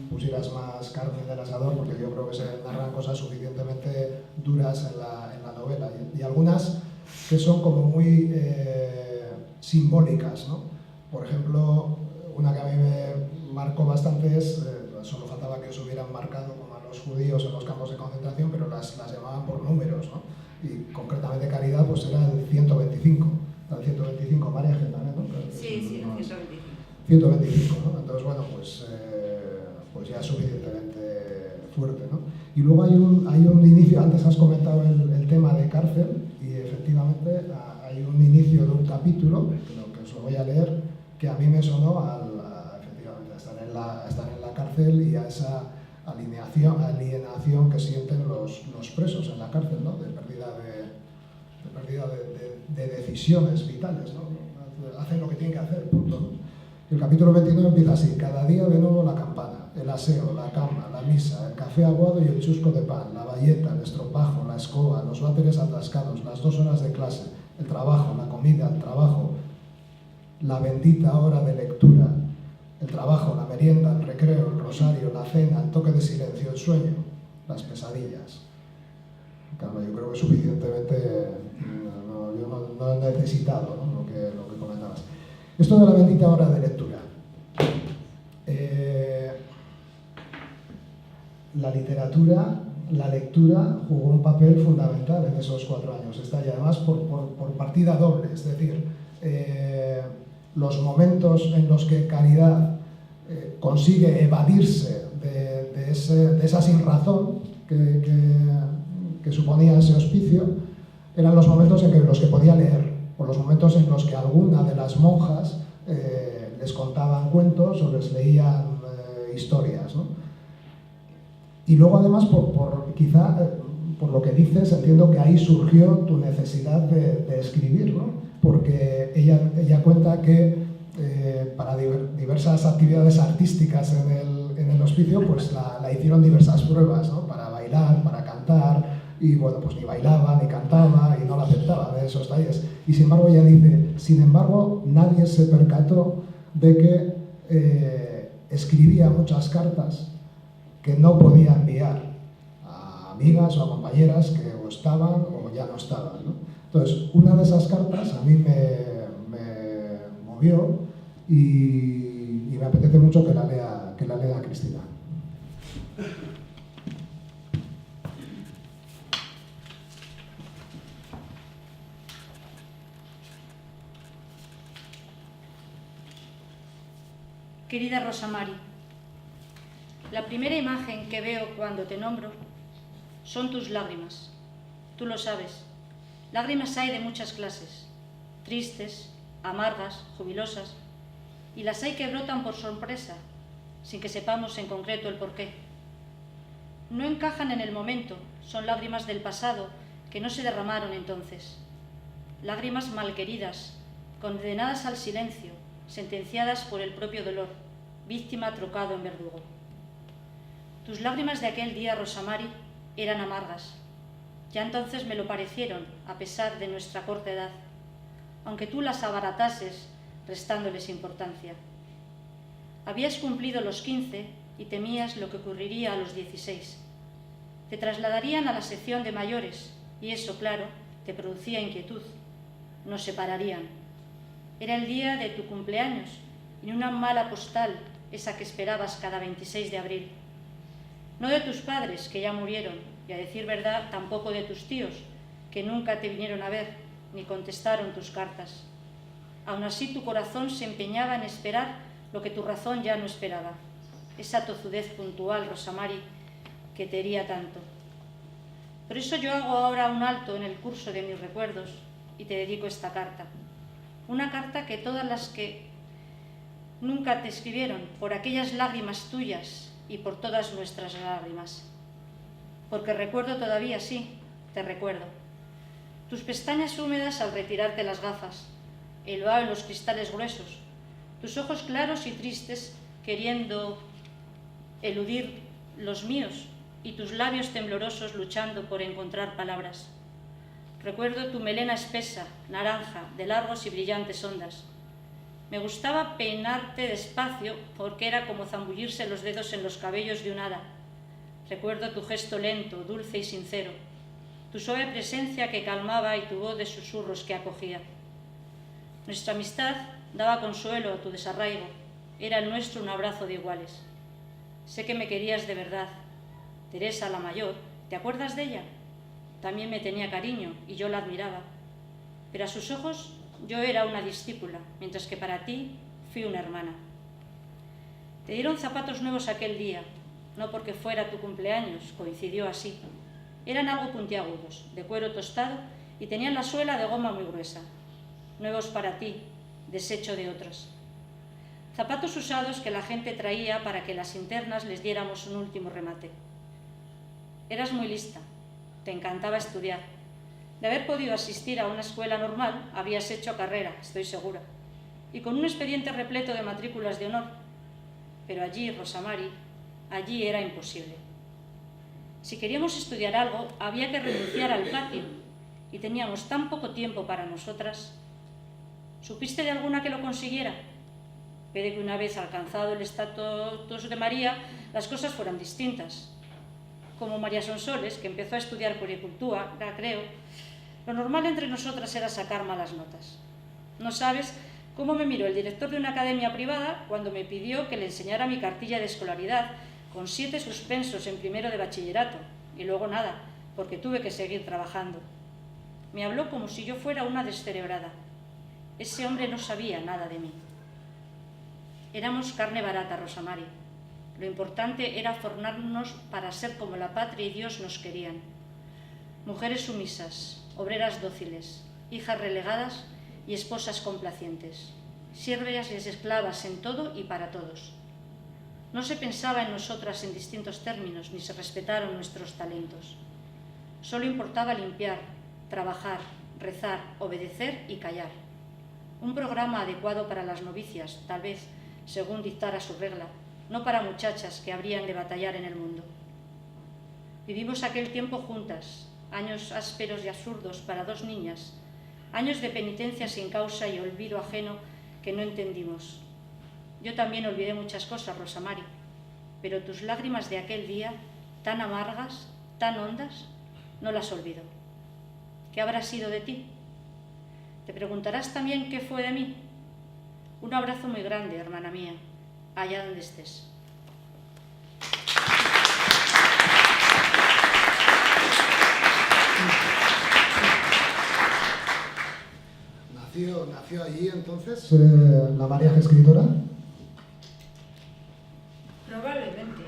pusieras más carne en el asador, porque yo creo que se narran cosas suficientemente duras en la novela, y algunas que son como muy simbólicas, ¿no? Por ejemplo, una que a mí me marcó bastante es, solo faltaba que os hubieran marcado como a los judíos en los campos de concentración, pero las llamaban por números, ¿no? Y concretamente Caridad pues era el 125, María Ángel también, ¿no? Sí, el 125. 125, ¿no? Entonces, bueno, pues ya es suficientemente fuerte, ¿no? Y luego hay un inicio, antes has comentado el tema de cárcel, y efectivamente hay un inicio de un capítulo, que os lo voy a leer, que a mí me sonó efectivamente, a estar en la cárcel y a esa alienación que sienten los presos en la cárcel, ¿no? De pérdida de decisiones vitales, ¿no? Hacen lo que tienen que hacer, punto. El capítulo 29 empieza así: cada día de nuevo la campana, el aseo, la cama, la misa, el café aguado y el chusco de pan, la bayeta, el estropajo, la escoba, los váteres atascados, las 2 horas de clase, el trabajo, la comida, el trabajo, la bendita hora de lectura, el trabajo, la merienda, el recreo, el rosario, la cena, el toque de silencio, el sueño, las pesadillas. Claro, yo creo que suficientemente yo no he necesitado, ¿no? lo que comentabas. Esto de la bendita hora de lectura. La literatura, la lectura jugó un papel fundamental en esos 4 años. Está, y además por partida doble, es decir, los momentos en los que Caridad consigue evadirse de esa sinrazón que suponía ese hospicio, eran los momentos en los que podía leer, o los momentos en los que alguna de las monjas les contaban cuentos o les leían historias, ¿no? Y luego además, quizá por lo que dices, entiendo que ahí surgió tu necesidad de escribir, ¿no? Porque ella cuenta que para diversas actividades artísticas en el hospicio, pues la hicieron diversas pruebas, ¿no? Para bailar, para cantar, y bueno, pues ni bailaba, ni cantaba, y no la aceptaba de esos talleres. Y sin embargo ella dice, sin embargo, nadie se percató de que escribía muchas cartas que no podía enviar a amigas o a compañeras que o estaban o ya no estaban, ¿no? Entonces, una de esas cartas a mí me movió y me apetece mucho que la lea Cristina. Querida Rosa Mari, la primera imagen que veo cuando te nombro son tus lágrimas. Tú lo sabes. Lágrimas hay de muchas clases, tristes, amargas, jubilosas, y las hay que brotan por sorpresa, sin que sepamos en concreto el porqué. No encajan en el momento, son lágrimas del pasado que no se derramaron entonces. Lágrimas malqueridas, condenadas al silencio, sentenciadas por el propio dolor, víctima trocado en verdugo. Tus lágrimas de aquel día, Rosa Mari, eran amargas. Ya entonces me lo parecieron, a pesar de nuestra corta edad, aunque tú las abaratases, restándoles importancia. Habías cumplido los 15 y temías lo que ocurriría a los 16. Te trasladarían a la sección de mayores y eso, claro, te producía inquietud. Nos separarían. Era el día de tu cumpleaños y una mala postal esa que esperabas cada 26 de abril. No de tus padres, que ya murieron, y a decir verdad, tampoco de tus tíos, que nunca te vinieron a ver, ni contestaron tus cartas. Aún así, tu corazón se empeñaba en esperar lo que tu razón ya no esperaba. Esa tozudez puntual, Rosa Mari, que te hería tanto. Por eso yo hago ahora un alto en el curso de mis recuerdos y te dedico esta carta. Una carta que todas las que nunca te escribieron, por aquellas lágrimas tuyas y por todas nuestras lágrimas. Porque recuerdo todavía, sí, te recuerdo. Tus pestañas húmedas al retirarte las gafas, el vaho en los cristales gruesos, tus ojos claros y tristes queriendo eludir los míos y tus labios temblorosos luchando por encontrar palabras. Recuerdo tu melena espesa, naranja, de largos y brillantes ondas. Me gustaba peinarte despacio porque era como zambullirse los dedos en los cabellos de un hada. Recuerdo tu gesto lento, dulce y sincero, tu suave presencia que calmaba y tu voz de susurros que acogía. Nuestra amistad daba consuelo a tu desarraigo, era el nuestro un abrazo de iguales. Sé que me querías de verdad. Teresa, la mayor, ¿te acuerdas de ella? También me tenía cariño y yo la admiraba. Pero a sus ojos yo era una discípula, mientras que para ti fui una hermana. Te dieron zapatos nuevos aquel día, no porque fuera tu cumpleaños, coincidió así. Eran algo puntiagudos, de cuero tostado y tenían la suela de goma muy gruesa. Nuevos para ti, desecho de otros. Zapatos usados que la gente traía para que las internas les diéramos un último remate. Eras muy lista, te encantaba estudiar. De haber podido asistir a una escuela normal, habías hecho carrera, estoy segura, y con un expediente repleto de matrículas de honor. Pero allí, Rosa Mari, allí era imposible. Si queríamos estudiar algo, había que renunciar al patio, y teníamos tan poco tiempo para nosotras. ¿Supiste de alguna que lo consiguiera? Puede que una vez alcanzado el estatus de María, las cosas fueran distintas. Como María Sonsoles, que empezó a estudiar puericultura, creo, lo normal entre nosotras era sacar malas notas. No sabes cómo me miró el director de una academia privada cuando me pidió que le enseñara mi cartilla de escolaridad, con 7 suspensos en primero de bachillerato, y luego nada, porque tuve que seguir trabajando. Me habló como si yo fuera una descerebrada. Ese hombre no sabía nada de mí. Éramos carne barata, Rosa Mari. Lo importante era formarnos para ser como la patria y Dios nos querían. Mujeres sumisas, obreras dóciles, hijas relegadas y esposas complacientes, siervas y esclavas en todo y para todos. No se pensaba en nosotras en distintos términos, ni se respetaron nuestros talentos. Solo importaba limpiar, trabajar, rezar, obedecer y callar. Un programa adecuado para las novicias, tal vez, según dictara su regla, no para muchachas que habrían de batallar en el mundo. Vivimos aquel tiempo juntas, años ásperos y absurdos para 2 niñas, años de penitencia sin causa y olvido ajeno que no entendimos. Yo también olvidé muchas cosas, Rosa Mari, pero tus lágrimas de aquel día, tan amargas, tan hondas, no las olvido. ¿Qué habrá sido de ti? ¿Te preguntarás también qué fue de mí? Un abrazo muy grande, hermana mía, allá donde estés. ¿Nació allí entonces la María escritora? Probablemente.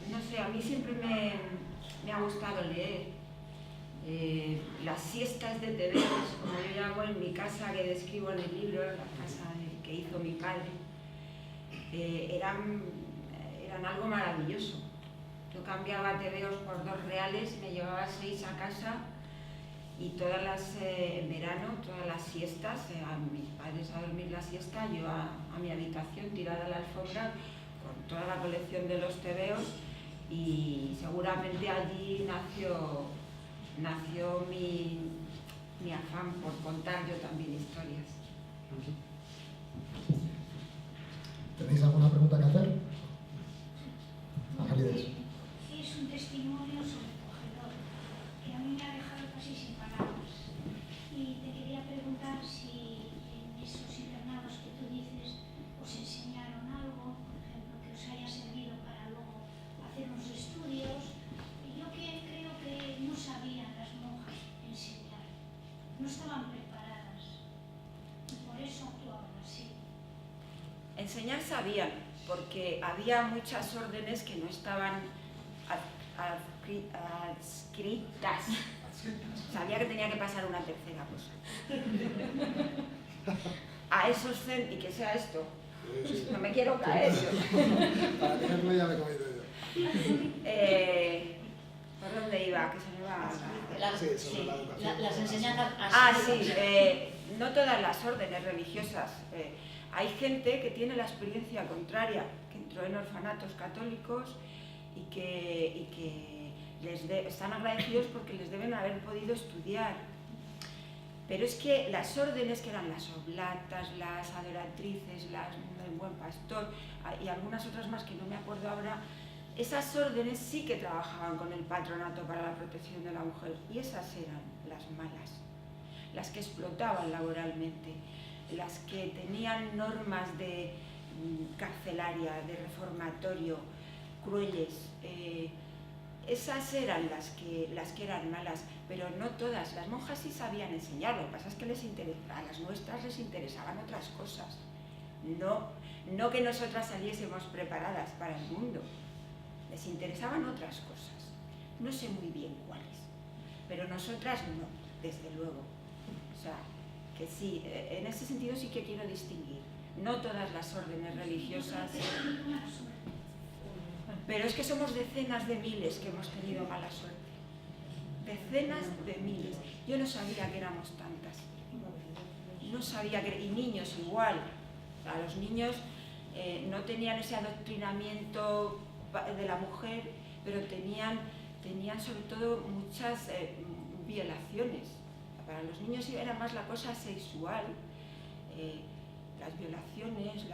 No sé, a mí siempre me ha gustado leer. Las siestas de tebeos, como yo llamo en mi casa, que describo en el libro, la casa que hizo mi padre, eran algo maravilloso. Yo cambiaba tebeos por 2 reales, me llevaba 6 a casa y en verano, todas las siestas, a mis padres a dormir la siesta, yo a mi habitación tirada a la alfombra con toda la colección de los tebeos, y seguramente allí nació mi afán por contar yo también historias. ¿Tenéis alguna pregunta que hacer? Ángeles. Sí, es un testimonio sobrecogedor que a mí me ha dejado casi sin palabras. Y te quería preguntar si en esos internados que tú dices os enseñaron algo enseñar sabían, porque había muchas órdenes que no estaban adscritas. Sabía que tenía que pasar una tercera cosa. A esos y que sea esto. No me quiero caer yo. Para tenerlo ya me he comido yo. ¿Por dónde iba? Que se me va. Sí, sobre la educación. Las enseñanzas Sí. No todas las órdenes religiosas. Hay gente que tiene la experiencia contraria, que entró en orfanatos católicos y que están agradecidos porque les deben haber podido estudiar. Pero es que las órdenes, que eran las oblatas, las adoratrices, el buen pastor y algunas otras más que no me acuerdo ahora, esas órdenes sí que trabajaban con el patronato para la protección de la mujer, y esas eran las malas, las que explotaban laboralmente, las que tenían normas de carcelaria, de reformatorio, crueles. Esas eran las que eran malas, pero no todas. Las monjas sí sabían enseñar, lo que pasa es que a las nuestras les interesaban otras cosas. No que nosotras saliésemos preparadas para el mundo, les interesaban otras cosas. No sé muy bien cuáles, pero nosotras no, desde luego. O sea, que sí, en ese sentido sí que quiero distinguir. No todas las órdenes religiosas, pero es que somos decenas de miles que hemos tenido mala suerte. Decenas de miles. Yo no sabía que éramos tantas. No sabía y niños igual. A los niños no tenían ese adoctrinamiento de la mujer, pero tenían sobre todo muchas violaciones. Para los niños era más la cosa sexual, las violaciones,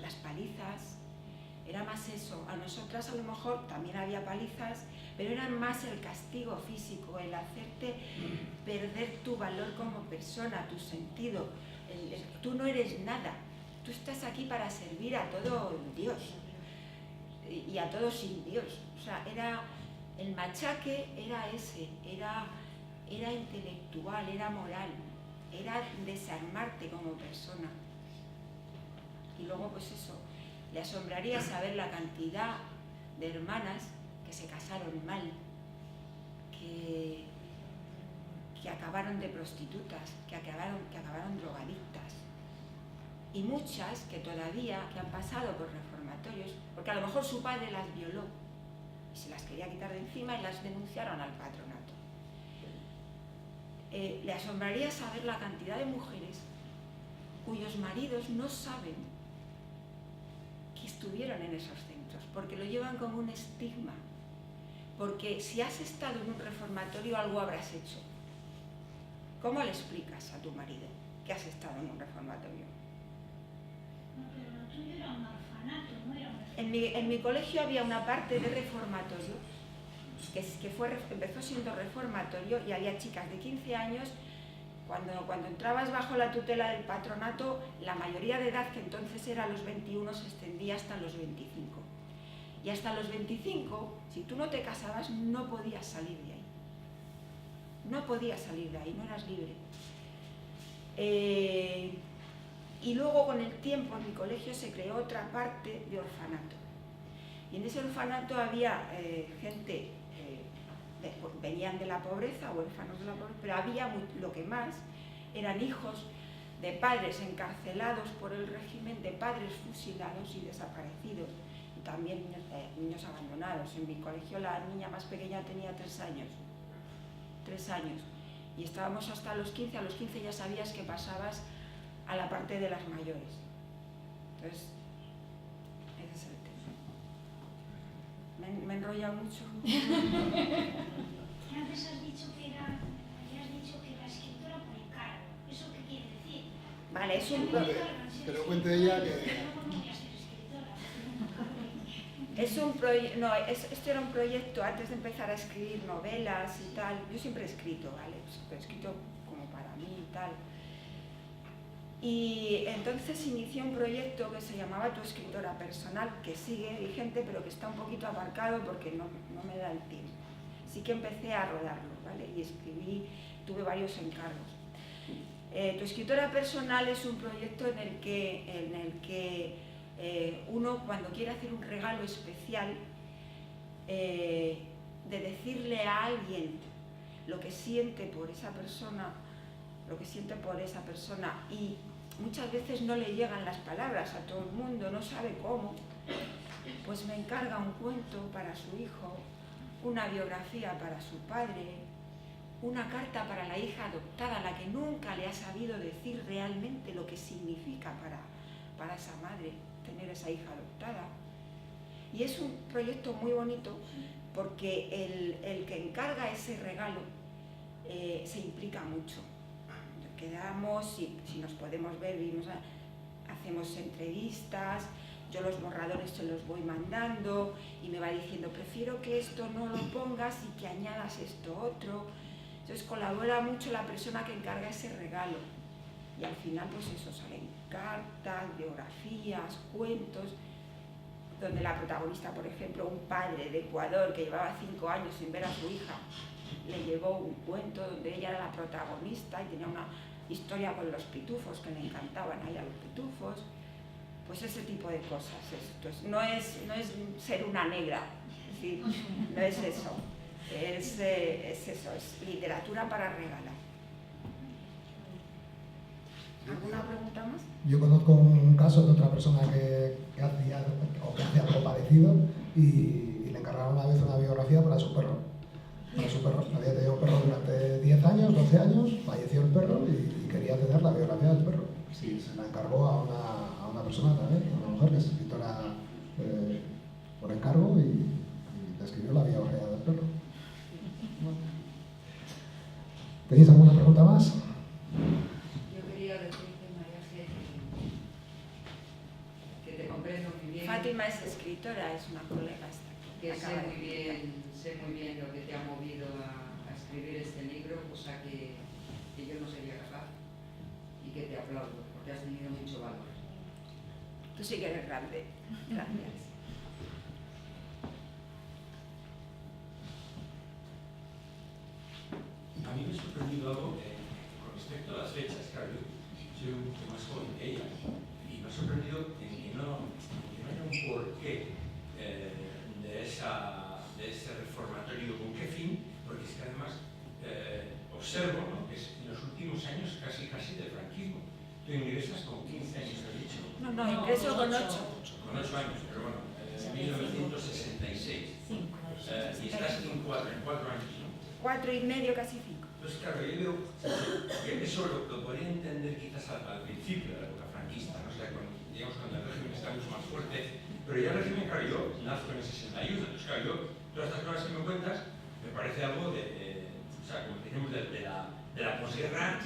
las palizas, era más eso. A nosotras a lo mejor también había palizas, pero era más el castigo físico, el hacerte perder tu valor como persona, tu sentido. Tú no eres nada, tú estás aquí para servir a todo Dios y a todo sin Dios. O sea, el machaque era ese, era intelectual, era moral, era desarmarte como persona. Y luego pues eso, le asombraría saber la cantidad de hermanas que se casaron mal, que acabaron de prostitutas, que acabaron drogadictas, y muchas que todavía han pasado por reformatorios, porque a lo mejor su padre las violó y se las quería quitar de encima y las denunciaron al patronato. Le asombraría saber la cantidad de mujeres cuyos maridos no saben que estuvieron en esos centros, porque lo llevan como un estigma, porque si has estado en un reformatorio algo habrás hecho. ¿Cómo le explicas a tu marido que has estado en un reformatorio? No, pero lo tuyo era un orfanato, no era un reformatorio. En mi colegio había una parte de reformatorio que empezó siendo reformatorio, y había chicas de 15 años. Cuando entrabas bajo la tutela del patronato, la mayoría de edad, que entonces era los 21, se extendía hasta los 25. Y hasta los 25, si tú no te casabas, no podías salir de ahí. No podías salir de ahí, no eras libre. Y luego con el tiempo en mi colegio se creó otra parte de orfanato. Y en ese orfanato había gente, venían de la pobreza, huérfanos de la pobreza, pero había lo que más eran hijos de padres encarcelados por el régimen, de padres fusilados y desaparecidos, y también niños abandonados. En mi colegio la niña más pequeña tenía 3 años. 3 años. Y estábamos hasta los 15, a los 15 ya sabías que pasabas a la parte de las mayores. Entonces, ese es el tema. Me he enrollado mucho. Antes habías dicho que era escritora por encargo. ¿Eso qué quiere decir? Vale, es un... Que lo cuente ella que... Es un proyecto, no, esto era un proyecto antes de empezar a escribir novelas y tal. Yo siempre he escrito, ¿vale? He escrito como para mí y tal. Y entonces inicié un proyecto que se llamaba Tu escritora personal, que sigue vigente, pero que está un poquito aparcado porque no me da el tiempo. Así que empecé a rodarlo, ¿vale? Y escribí, tuve varios encargos. Tu escritora personal es un proyecto en el que uno cuando quiere hacer un regalo especial, de decirle a alguien lo que siente por esa persona, y muchas veces no le llegan las palabras a todo el mundo, no sabe cómo, pues me encarga un cuento para su hijo, una biografía para su padre, una carta para la hija adoptada, la que nunca le ha sabido decir realmente lo que significa para esa madre tener esa hija adoptada. Y es un proyecto muy bonito porque el que encarga ese regalo se implica mucho. Quedamos, si nos podemos ver, hacemos entrevistas, yo los borradores se los voy mandando y me va diciendo prefiero que esto no lo pongas y que añadas esto otro. Entonces colabora mucho la persona que encarga ese regalo y al final pues eso, salen cartas, biografías, cuentos, donde la protagonista, por ejemplo, un padre de Ecuador que llevaba 5 años sin ver a su hija, le llevó un cuento donde ella era la protagonista y tenía una historia con los pitufos que le encantaban a ella los pitufos, pues ese tipo de cosas. Entonces, no es ser una negra, ¿sí? No es eso, es eso, es literatura para regalar. ¿Alguna pregunta más? Yo conozco un caso de otra persona que hacía algo parecido y le encargaron una vez una biografía para su perro. Había tenido un perro durante 10 años, 12 años, falleció el perro y quería tener la biografía del perro. Sí, se la encargó a una persona también, a una mujer que es escritora por encargo y le escribió la biografía del perro. ¿Tenéis alguna pregunta más? Yo quería decirte, María, que te comprendo muy bien. Fátima es escritora, es una colega. Que sé muy bien lo que te ha movido a escribir este libro, cosa que yo no sería capaz, y que te aplaudo, porque has tenido mucho valor. Tú sí que eres grande. Gracias. A mí me ha sorprendido algo con respecto a las fechas. Claro, yo soy un poco más joven que ella y me ha sorprendido en que no haya un porqué de ese reformatorio. ¿Con qué fin? Porque es que además observo, ¿no?, que es en los últimos años casi del franquismo. Tú ingresas con 15 años, has dicho. No, ingreso con 8. Con 8 años, pero bueno, 1966. Y estás en 4 años, ¿no? 4 y medio, casi 5. Entonces, claro, yo veo que eso lo podría entender quizás al principio de la época franquista, ¿no? O sea, digamos, cuando el régimen está mucho más fuerte, pero ya el régimen, claro, yo nazco en el 61, entonces, claro, yo, todas estas cosas que me cuentas, me parece algo o sea, como decimos, de la posguerra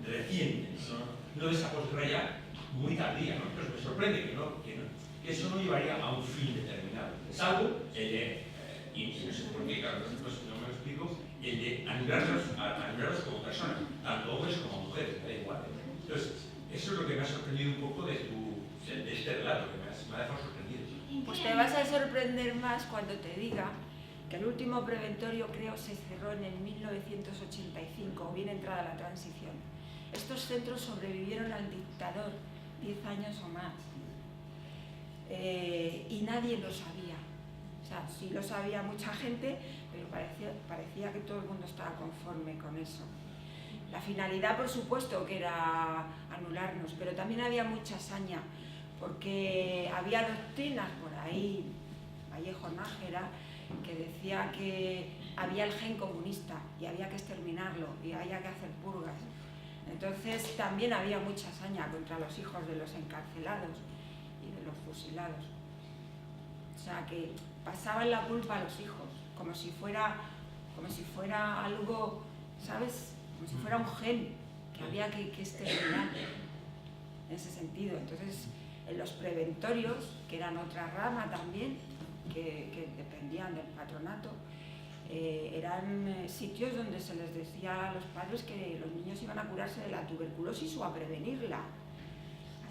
reciente, no de esa posguerra ya muy tardía, ¿no? Entonces me sorprende que eso no llevaría a un fin determinado, salvo el de, y no sé por qué, claro, no me lo explico, el de anularlos como personas, tanto hombres como mujeres, me da igual. Entonces, eso es lo que me ha sorprendido un poco de este relato, que me ha dejado sorprendido. Pues te vas a sorprender más cuando te diga que el último preventorio, creo, se cerró en el 1985, bien entrada la transición. Estos centros sobrevivieron al dictador 10 años o más y nadie lo sabía. O sea, sí lo sabía mucha gente, pero parecía que todo el mundo estaba conforme con eso. La finalidad, por supuesto, que era anularnos, pero también había mucha saña, porque había doctrinas por ahí, Vallejo Nájera, que decía que había el gen comunista y había que exterminarlo y había que hacer purgas. Entonces también había mucha saña contra los hijos de los encarcelados y de los fusilados. O sea, que pasaban la culpa a los hijos, como si fuera algo, ¿sabes? Como si fuera un gen que había que exterminar, en ese sentido. Entonces, en los preventorios, que eran otra rama también, que dependían del patronato, eran sitios donde se les decía a los padres que los niños iban a curarse de la tuberculosis o a prevenirla.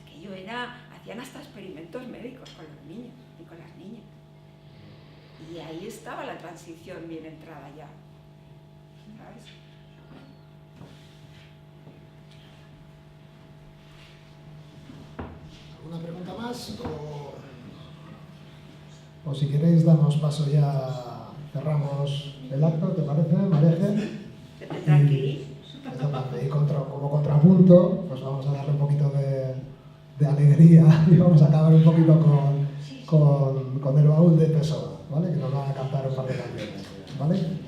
Aquello hacían hasta experimentos médicos con los niños y con las niñas. Y ahí estaba la transición bien entrada ya, ¿sabes? ¿Alguna pregunta más? O si queréis damos paso ya, cerramos el acto, ¿te parece, Mareje? Que te tranquilices. Exactamente, y como contrapunto, pues vamos a darle un poquito de alegría y vamos a acabar un poquito con el baúl de Pessoa, ¿vale? Que nos van a cantar un par de canciones, ¿vale?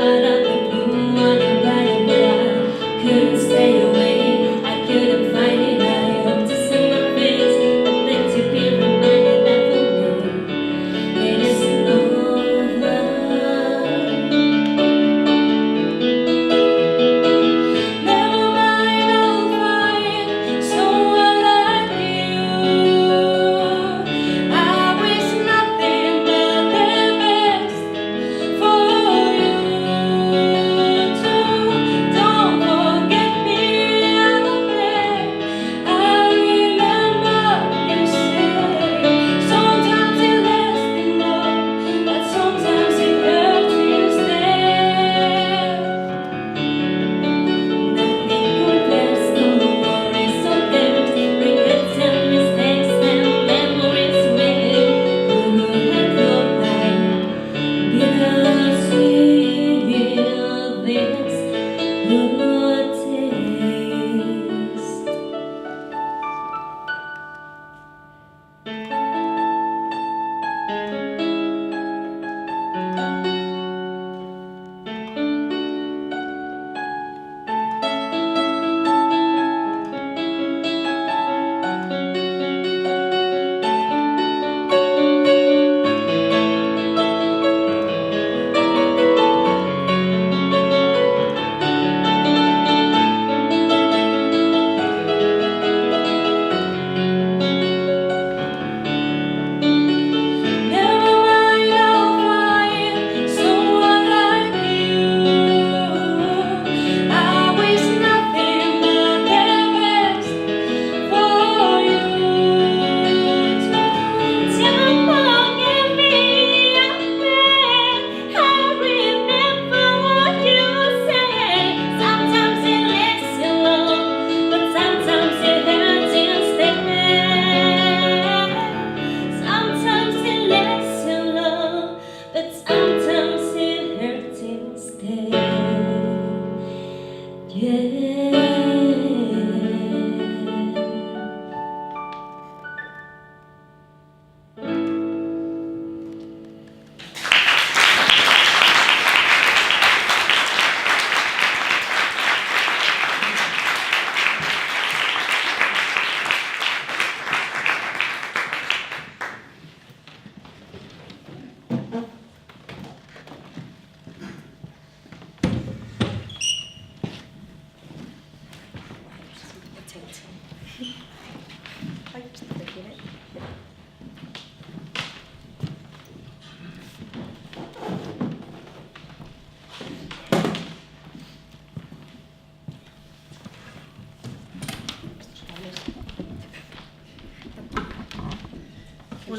I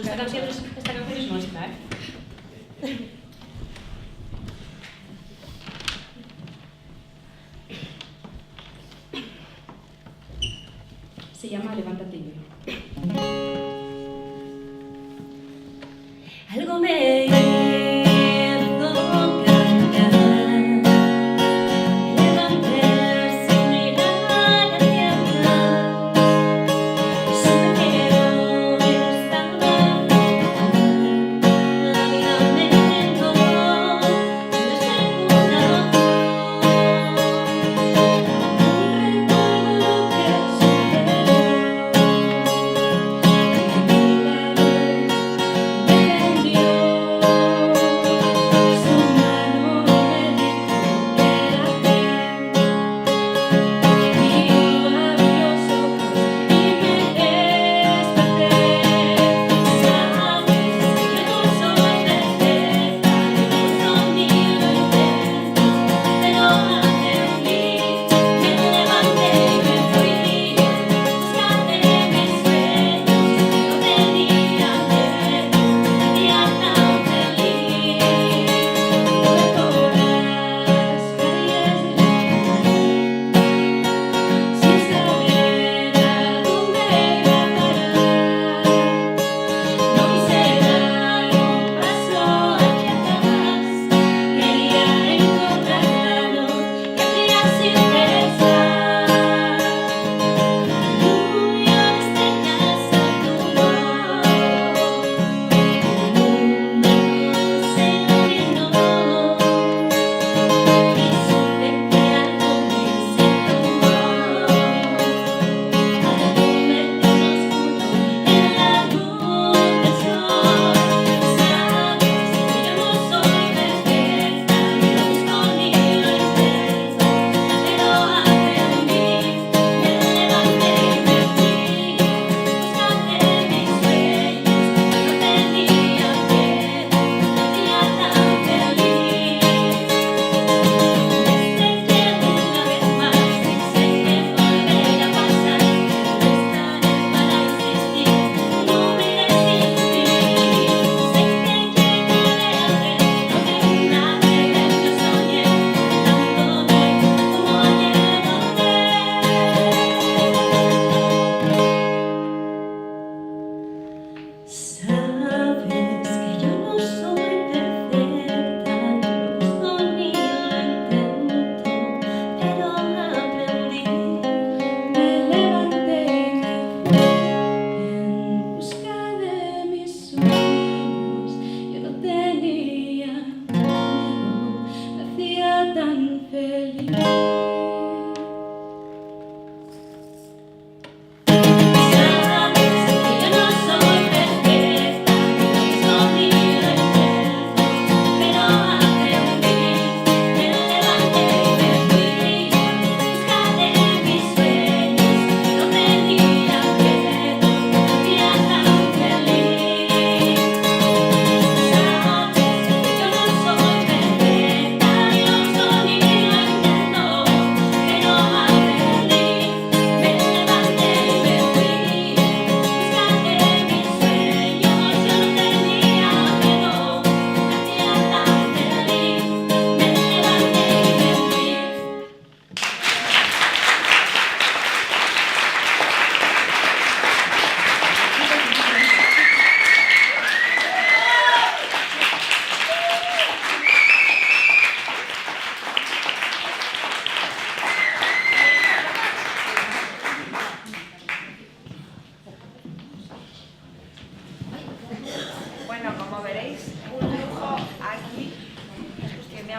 Pues esta canción es nuestra, ¿eh? Se llama Levántate y velo. Algo me hizo cantar, levanté sin mirar hacia atrás, supe que hoy estaba la vida me entró de segunda voz, recuerdo lo que sucedió, mi lado me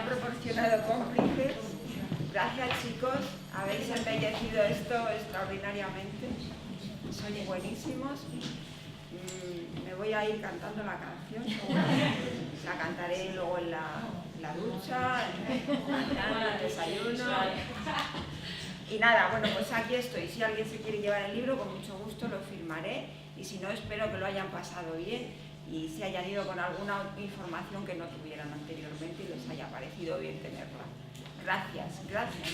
proporcionado cómplices. Gracias, chicos, habéis embellecido esto extraordinariamente. Sois buenísimos. Me voy a ir cantando la canción. La cantaré luego en la ducha, en el desayuno. Y nada, bueno, pues aquí estoy. Si alguien se quiere llevar el libro, con mucho gusto lo firmaré. Y si no, espero que lo hayan pasado bien y se hayan ido con alguna información que no tuvieran anteriormente y les haya parecido bien tenerla. Gracias, gracias.